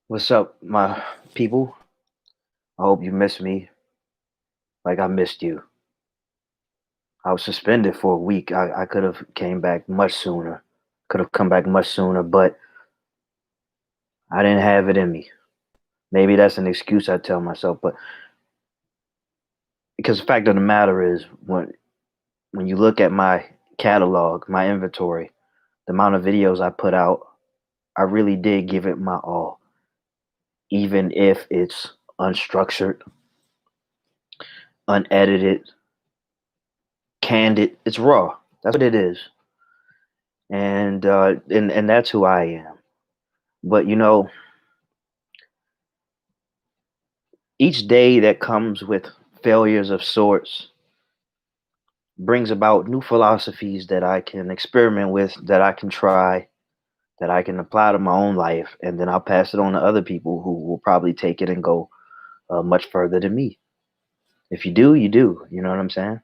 What's up, my people? I hope you miss me like I missed you. I was suspended for a week. I could have came back much sooner. Could have come back much sooner, but I didn't have it in me. Maybe that's an excuse I tell myself, but because the fact of the matter is when you look at my catalog, my inventory, the amount of videos I put out, I really did give it my all. Even if it's unstructured, unedited, candid, it's raw. That's what it is. And that's who I am. But each day that comes with failures of sorts brings about new philosophies that I can experiment with, that I can try, that I can apply to my own life, and then I'll pass it on to other people who will probably take it and go much further than me. If you do, you do. You know what I'm saying?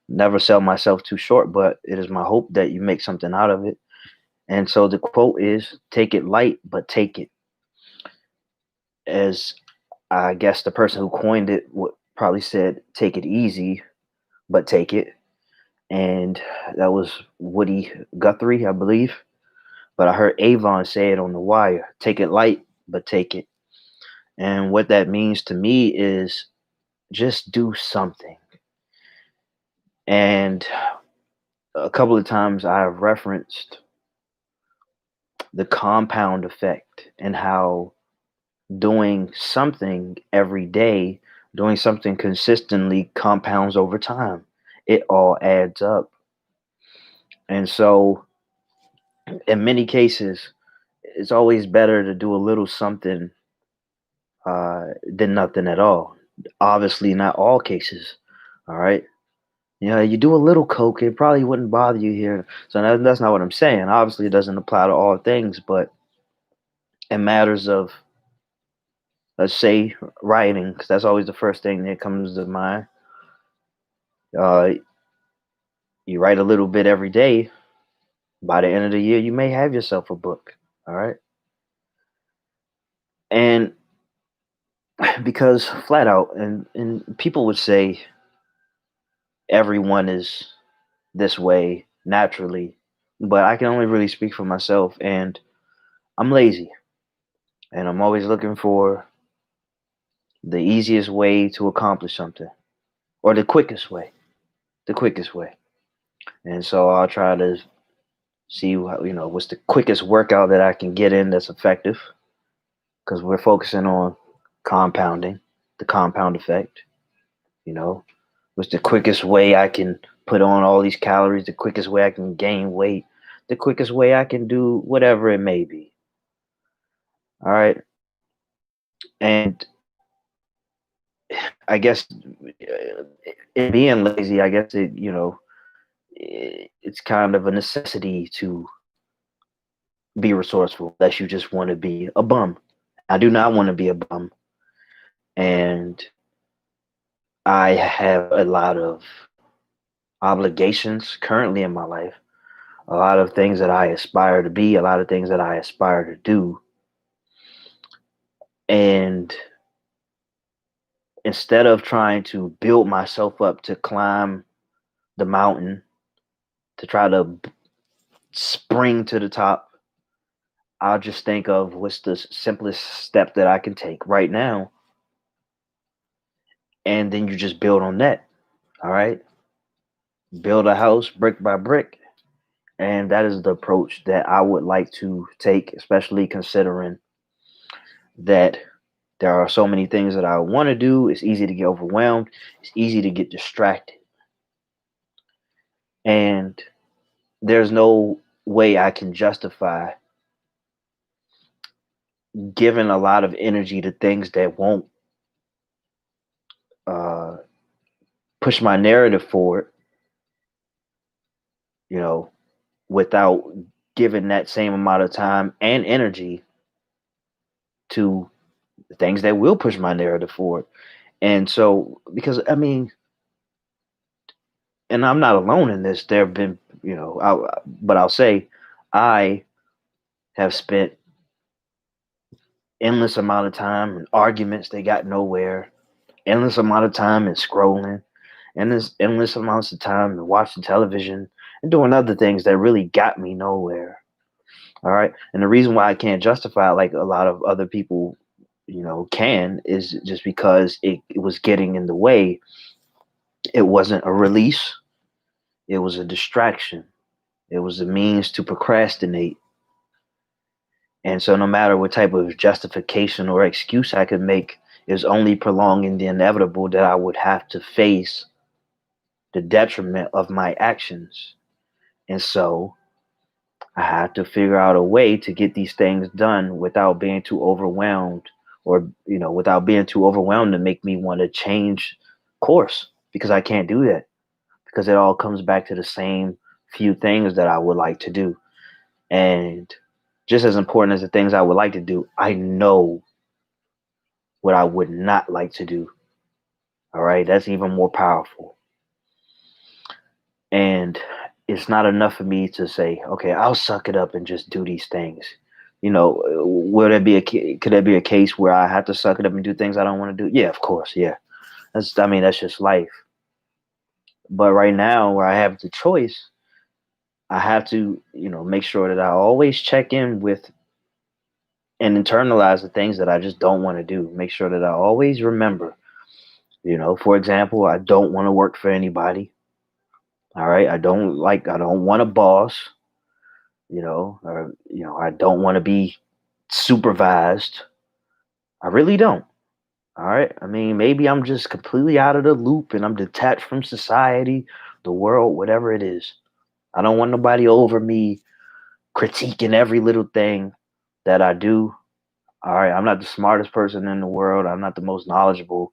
Never sell myself too short, but it is my hope that you make something out of it. And so the quote is take it light, but take it. As I guess the person who coined it would probably said, take it easy, but take it. And that was Woody Guthrie, I believe. But I heard Avon say it on The Wire, take it light, but take it. And what that means to me is just do something. And a couple of times I have referenced the compound effect and how doing something every day, doing something consistently compounds over time. It all adds up. And so, in many cases, it's always better to do a little something than nothing at all. Obviously, not all cases. All right. You do a little coke, it probably wouldn't bother you here. So that's not what I'm saying. Obviously, it doesn't apply to all things, but in matters of, let's say, writing, because that's always the first thing that comes to mind. Uh, you write a little bit every day. By the end of the year, you may have yourself a book. All right. And because flat out, and people would say everyone is this way naturally, but I can only really speak for myself. And I'm lazy, and I'm always looking for the easiest way to accomplish something, or the quickest way. And so I'll try to see what's the quickest workout that I can get in that's effective, because we're focusing on compounding, the compound effect. You know, what's the quickest way I can put on all these calories, the quickest way I can gain weight, the quickest way I can do whatever it may be. All right. And I guess in being lazy, I guess it's kind of a necessity to be resourceful unless you just want to be a bum. I do not want to be a bum. And I have a lot of obligations currently in my life, a lot of things that I aspire to be, a lot of things that I aspire to do. And instead of trying to build myself up to climb the mountain, to try to spring to the top, I'll just think of what's the simplest step that I can take right now. And then you just build on that. All right. Build a house brick by brick. And that is the approach that I would like to take, especially considering that there are so many things that I want to do. It's easy to get overwhelmed, it's easy to get distracted. And there's no way I can justify giving a lot of energy to things that won't uh, push my narrative forward, you know, without giving that same amount of time and energy to things that will push my narrative forward. And so, because I mean, and I'm not alone in this. There have been, but I'll say, I have spent endless amount of time in arguments they got nowhere, endless amount of time in scrolling, endless amounts of time in watching television and doing other things that really got me nowhere. All right. And the reason why I can't justify it like a lot of other people, can is just because it was getting in the way. It wasn't a release, it was a distraction. It was a means to procrastinate. And so, no matter what type of justification or excuse I could make, is only prolonging the inevitable that I would have to face the detriment of my actions. And so, I had to figure out a way to get these things done without being too overwhelmed, or, without being too overwhelmed to make me want to change course, because I can't do that, because it all comes back to the same few things that I would like to do. And just as important as the things I would like to do, I know what I would not like to do. All right. That's even more powerful. And it's not enough for me to say, okay, I'll suck it up and just do these things. Could there be a case where I have to suck it up and do things I don't want to do? Yeah, of course. Yeah. That's just life. But right now, where I have the choice, I have to, make sure that I always check in with and internalize the things that I just don't want to do. Make sure that I always remember, for example, I don't want to work for anybody. All right. I don't want a boss, or, I don't want to be supervised. I really don't. All right. I mean, maybe I'm just completely out of the loop and I'm detached from society, the world, whatever it is. I don't want nobody over me critiquing every little thing that I do. All right. I'm not the smartest person in the world. I'm not the most knowledgeable,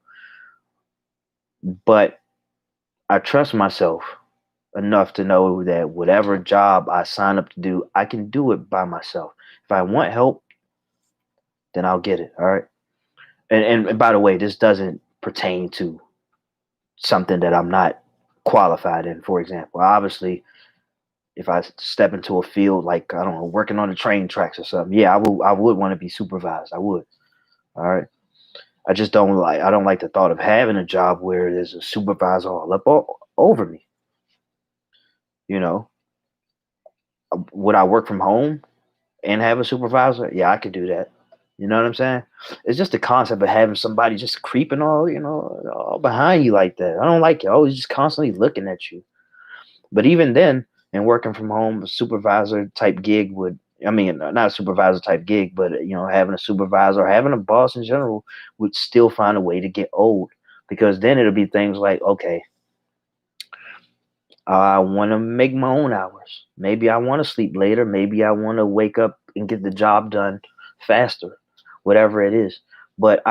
but I trust myself enough to know that whatever job I sign up to do, I can do it by myself. If I want help, then I'll get it. All right. And by the way, this doesn't pertain to something that I'm not qualified in. For example, obviously, if I step into a field like, I don't know, working on the train tracks or something, yeah, I would want to be supervised. I would. All right. I don't like the thought of having a job where there's a supervisor all up over me. You know, would I work from home and have a supervisor? Yeah, I could do that. You know what I'm saying? It's just the concept of having somebody just creeping all behind you like that. I don't like it. Always just constantly looking at you. But even then, and working from home, a supervisor type gig would, I mean, not a supervisor type gig, but having a supervisor or having a boss in general would still find a way to get old, because then it'll be things like, okay, I want to make my own hours. Maybe I want to sleep later. Maybe I want to wake up and get the job done faster, whatever it is. But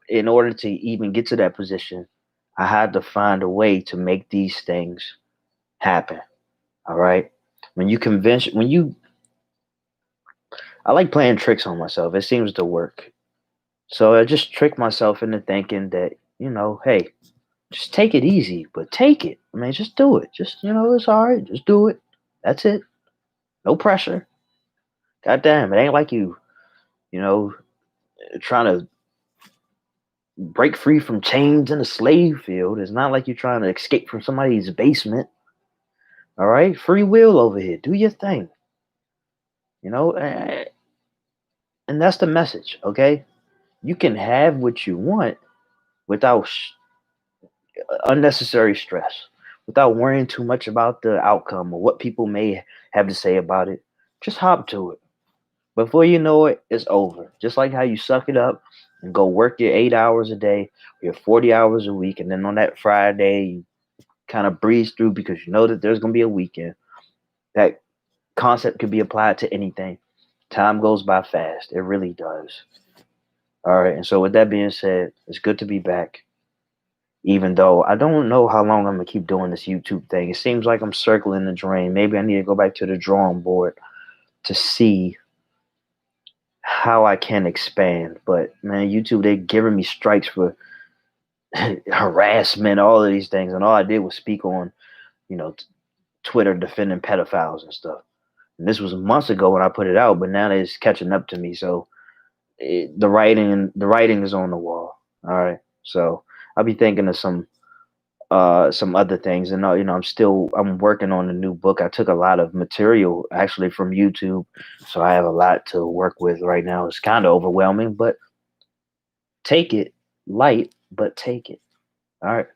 in order to even get to that position, I had to find a way to make these things happen. All right. When you, I like playing tricks on myself. It seems to work. So I just trick myself into thinking that, hey, just take it easy, but take it. I mean, just do it. Just, it's all right. Just do it. That's it. No pressure. God damn, it ain't like you know, trying to break free from chains in a slave field. It's not like you're trying to escape from somebody's basement. All right? Free will over here. Do your thing. You know, and that's the message, okay? You can have what you want without unnecessary stress, without worrying too much about the outcome or what people may have to say about it. Just hop to it. Before you know it, it's over. Just like how you suck it up and go work your 8 hours a day, your 40 hours a week, and then on that Friday, you kind of breeze through because you know that there's going to be a weekend. That concept could be applied to anything. Time goes by fast. It really does. All right. And so, with that being said, it's good to be back. Even though I don't know how long I'm going to keep doing this YouTube thing. It seems like I'm circling the drain. Maybe I need to go back to the drawing board to see how I can expand. But man, YouTube, they're giving me strikes for harassment, all of these things. And all I did was speak on, you know, Twitter defending pedophiles and stuff. And this was months ago when I put it out, but now it's catching up to me. So the writing is on the wall. All right. So I'll be thinking of some other things, and I'm working on a new book. I took a lot of material actually from YouTube, so I have a lot to work with right now. It's kind of overwhelming, but take it light, but take it. All right.